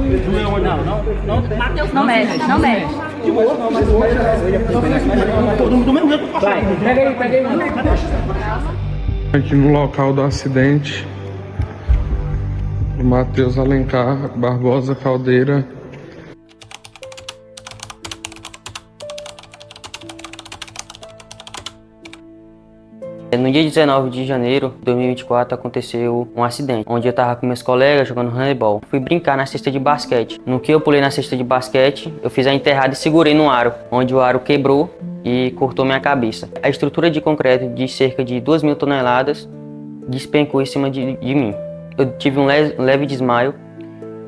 Matheus, não mexe, não mexe. De boa, do mesmo jeito que eu Vai, pega aí, mano. Aqui no local do acidente, o Matheus Alencar Barbosa Caldeira. No dia 19 de janeiro de 2024 aconteceu um acidente, onde eu estava com meus colegas jogando handebol. Fui brincar na cesta de basquete. No que eu pulei na cesta de basquete, eu fiz a enterrada e segurei no aro, onde o aro quebrou e cortou minha cabeça. A estrutura de concreto de cerca de 2.000 toneladas despencou em cima de mim. Eu tive um leve desmaio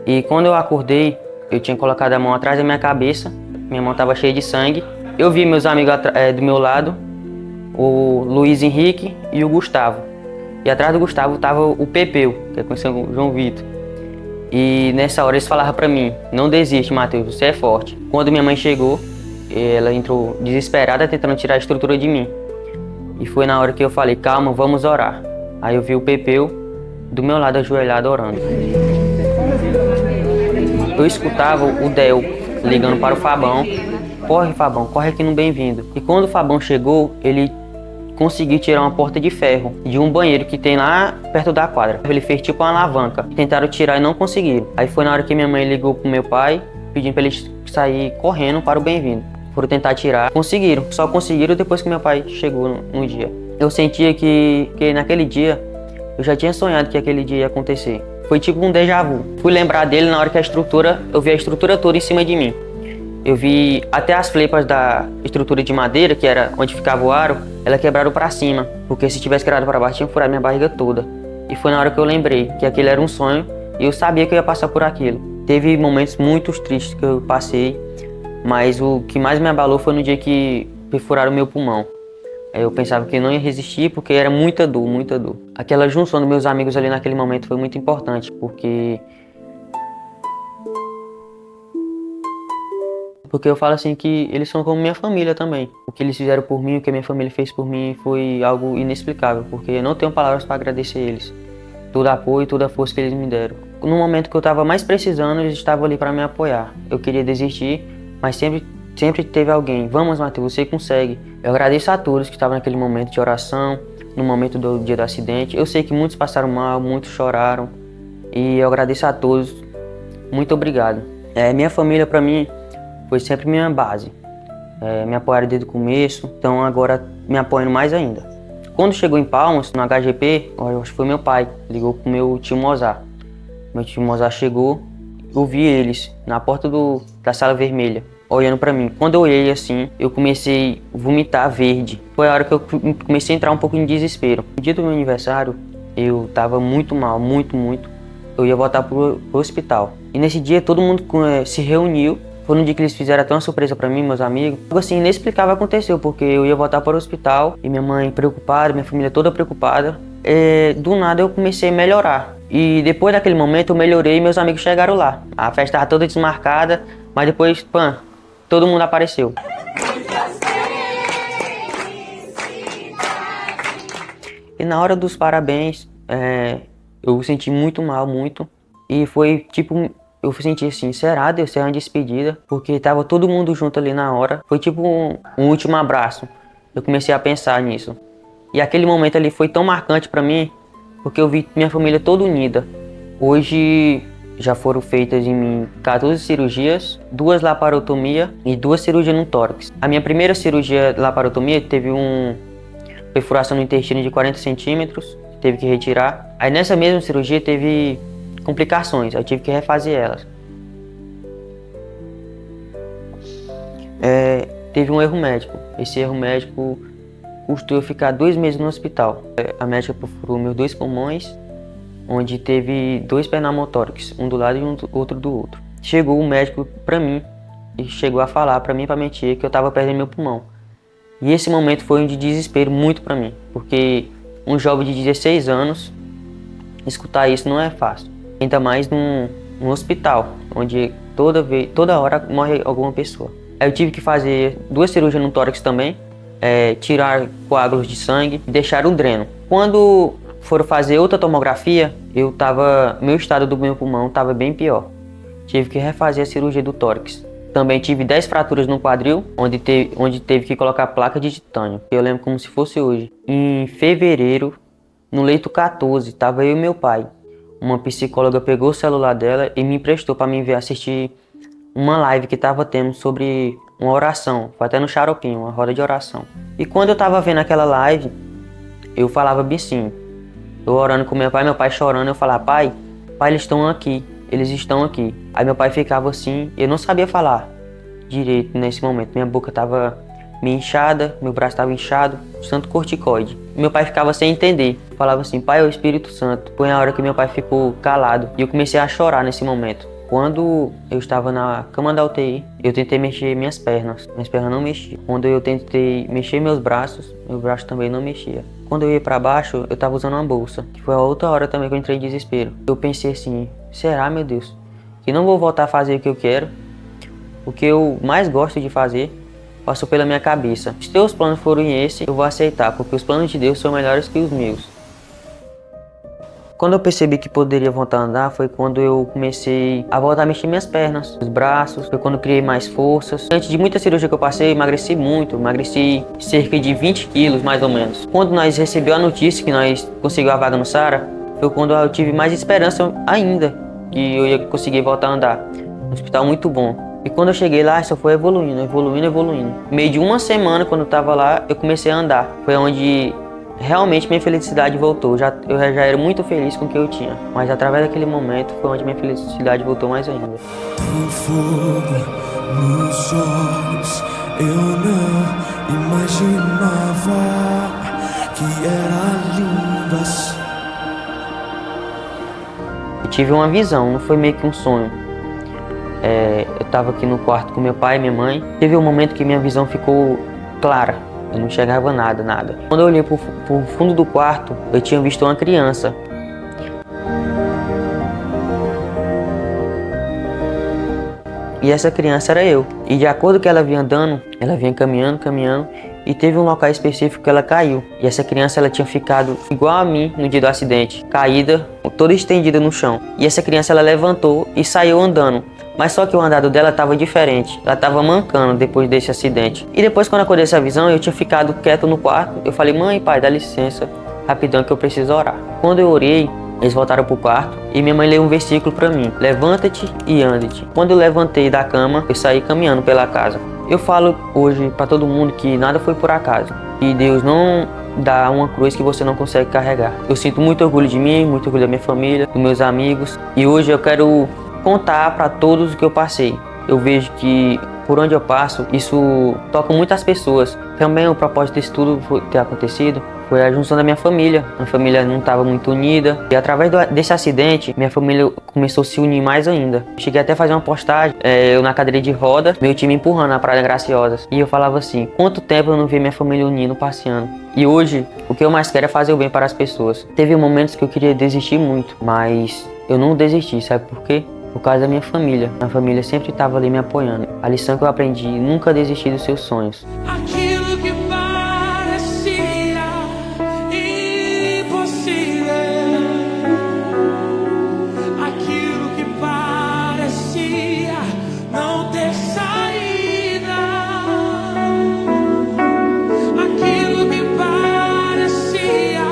e quando eu acordei, eu tinha colocado a mão atrás da minha cabeça, minha mão estava cheia de sangue. Eu vi meus amigos do meu lado, o Luiz Henrique e o Gustavo. E atrás do Gustavo estava o Pepeu, que é conhecido como João Vitor. E nessa hora eles falavam para mim: não desiste, Matheus, você é forte. Quando minha mãe chegou, ela entrou desesperada tentando tirar a estrutura de mim. E foi na hora que eu falei: calma, vamos orar. Aí eu vi o Pepeu do meu lado ajoelhado orando. Eu escutava o Del ligando para o Fabão: corre, Fabão, corre aqui no Bem-vindo. E quando o Fabão chegou, ele conseguiu tirar uma porta de ferro de um banheiro que tem lá perto da quadra. Ele fez tipo uma alavanca. Tentaram tirar e não conseguiram. Aí foi na hora que minha mãe ligou pro meu pai, pedindo para eles sair correndo para o Bem-vindo. Foram tentar tirar. Conseguiram. Só conseguiram depois que meu pai chegou no dia. Eu sentia que naquele dia, eu já tinha sonhado que aquele dia ia acontecer. Foi tipo um déjà vu. Fui lembrar dele na hora que eu vi a estrutura toda em cima de mim. Eu vi até as flepas da estrutura de madeira, que era onde ficava o aro, ela quebraram para cima, porque se tivesse quebrado para baixo tinha furado minha barriga toda. E foi na hora que eu lembrei que aquele era um sonho e eu sabia que eu ia passar por aquilo. Teve momentos muito tristes que eu passei, mas o que mais me abalou foi no dia que perfuraram o meu pulmão. Eu pensava que eu não ia resistir porque era muita dor, muita dor. Aquela junção dos meus amigos ali naquele momento foi muito importante, porque eu falo assim que eles são como minha família também. O que eles fizeram por mim, o que a minha família fez por mim foi algo inexplicável, porque eu não tenho palavras para agradecer eles. Todo apoio, toda a força que eles me deram. No momento que eu estava mais precisando, eles estavam ali para me apoiar. Eu queria desistir, mas sempre teve alguém. Vamos, Matheus, você consegue. Eu agradeço a todos que estavam naquele momento de oração, no momento do dia do acidente. Eu sei que muitos passaram mal, muitos choraram, e eu agradeço a todos. Muito obrigado. Minha família, para mim, foi sempre minha base. Me apoiaram desde o começo, então agora me apoiam mais ainda. Quando chegou em Palmas, no HGP, eu acho que foi meu pai, ligou pro meu tio Mozart. Meu tio Mozart chegou, eu vi eles na porta da sala vermelha, olhando pra mim. Quando eu olhei assim, eu comecei a vomitar verde. Foi a hora que eu comecei a entrar um pouco em desespero. No dia do meu aniversário, eu tava muito mal, muito. Eu ia voltar pro hospital. E nesse dia todo mundo se reuniu. Foi no dia que eles fizeram até uma surpresa pra mim, meus amigos. Algo assim inexplicável aconteceu, porque eu ia voltar para o hospital e minha mãe preocupada, minha família toda preocupada. Do nada eu comecei a melhorar. E depois daquele momento eu melhorei e meus amigos chegaram lá. A festa estava toda desmarcada, mas depois, todo mundo apareceu. E na hora dos parabéns, eu senti muito mal, muito. E foi tipo... Eu senti assim, será Deus, ser uma despedida? Porque tava todo mundo junto ali na hora. Foi tipo um último abraço. Eu comecei a pensar nisso. E aquele momento ali foi tão marcante pra mim, porque eu vi minha família toda unida. Hoje já foram feitas em mim 14 cirurgias, 2 laparotomias e 2 cirurgias no tórax. A minha primeira cirurgia laparotomia teve uma perfuração no intestino de 40 centímetros, teve que retirar. Aí nessa mesma cirurgia teve complicações, eu tive que refazer elas. Teve um erro médico. Esse erro médico custou eu ficar 2 meses no hospital. A médica perfurou meus 2 pulmões, onde teve 2 pneumotórax, um do lado e outro do outro. Chegou o médico pra mim e chegou a falar pra mim, pra minha tia, que eu tava perdendo meu pulmão. E esse momento foi um de desespero muito pra mim, porque um jovem de 16 anos, escutar isso não é fácil. Ainda mais num hospital, onde toda hora morre alguma pessoa. Eu tive que fazer 2 cirurgias no tórax também, tirar coágulos de sangue e deixar o dreno. Quando foram fazer outra tomografia, meu estado do meu pulmão estava bem pior. tive que refazer a cirurgia do tórax. Também tive 10 fraturas no quadril, onde teve que colocar placa de titânio. Eu lembro como se fosse hoje. Em fevereiro, no leito 14, estava eu e meu pai. Uma psicóloga pegou o celular dela e me emprestou para mim ver assistir uma live que estava tendo sobre uma oração. Foi até no Xaropinho, uma roda de oração. E quando eu estava vendo aquela live, eu falava bem assim, eu orando com meu pai chorando, eu falava, pai, eles estão aqui. Eles estão aqui. Aí meu pai ficava assim, eu não sabia falar direito nesse momento. Minha boca estava meio inchada, meu braço estava inchado, tanto corticoide. Meu pai ficava sem entender. Falava assim, pai, é o Espírito Santo. Foi a hora que meu pai ficou calado e eu comecei a chorar nesse momento. Quando eu estava na cama da UTI, eu tentei mexer minhas pernas não mexiam. Quando eu tentei mexer meus braços, meu braço também não mexia. Quando eu ia para baixo, eu estava usando uma bolsa, que foi a outra hora também que eu entrei em desespero. Eu pensei assim, será, meu Deus, que não vou voltar a fazer o que eu quero? O que eu mais gosto de fazer passou pela minha cabeça. Se teus planos forem esses, eu vou aceitar, porque os planos de Deus são melhores que os meus. Quando eu percebi que poderia voltar a andar, foi quando eu comecei a voltar a mexer minhas pernas, os braços, foi quando eu criei mais forças. Antes de muita cirurgia que eu passei, eu emagreci muito, emagreci cerca de 20 quilos mais ou menos. Quando nós recebemos a notícia que nós conseguimos a vaga no Sara, foi quando eu tive mais esperança ainda que eu ia conseguir voltar a andar. Um hospital muito bom. E quando eu cheguei lá, só foi evoluindo. No meio de uma semana, quando eu tava lá, eu comecei a andar. Foi onde realmente minha felicidade voltou. Eu já era muito feliz com o que eu tinha. Mas através daquele momento, foi onde minha felicidade voltou mais ainda. Tem fogo nos olhos, eu não imaginava que era lindo assim. Eu tive uma visão, não foi meio que um sonho. Eu estava aqui no quarto com meu pai e minha mãe. Teve um momento que minha visão ficou clara. Eu não enxergava nada. Quando eu olhei pro fundo do quarto, eu tinha visto uma criança. E essa criança era eu. E de acordo com que ela vinha andando, ela vinha caminhando. E teve um local específico que ela caiu. E essa criança, ela tinha ficado igual a mim no dia do acidente. Caída, toda estendida no chão. E essa criança, ela levantou e saiu andando. Mas só que o andado dela estava diferente. Ela estava mancando depois desse acidente. E depois, quando acordei essa visão, eu tinha ficado quieto no quarto. Eu falei, mãe e pai, dá licença, rapidão que eu preciso orar. Quando eu orei, eles voltaram pro quarto e minha mãe leu um versículo para mim. Levanta-te e ande-te. Quando eu levantei da cama, eu saí caminhando pela casa. Eu falo hoje para todo mundo que nada foi por acaso. E Deus não dá uma cruz que você não consegue carregar. Eu sinto muito orgulho de mim, muito orgulho da minha família, dos meus amigos. E hoje eu quero contar para todos o que eu passei. Eu vejo que por onde eu passo, isso toca muitas pessoas. Também o propósito disso tudo ter acontecido foi a junção da minha família. Minha família não estava muito unida. E através desse acidente, minha família começou a se unir mais ainda. Cheguei até a fazer uma postagem, eu na cadeira de roda, meu time empurrando a Praia Graciosas. E eu falava assim, quanto tempo eu não vi minha família unindo, passeando. E hoje, o que eu mais quero é fazer o bem para as pessoas. Teve momentos que eu queria desistir muito, mas eu não desisti, sabe por quê? Por causa da minha família. Minha família sempre estava ali me apoiando. A lição que eu aprendi, nunca desistir dos seus sonhos. Aquilo que parecia impossível, aquilo que parecia não ter saída, aquilo que parecia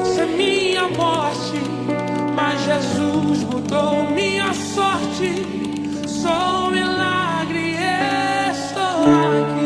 ser minha morte, mas Jesus mudou minha sorte. Sou um milagre, estou aqui.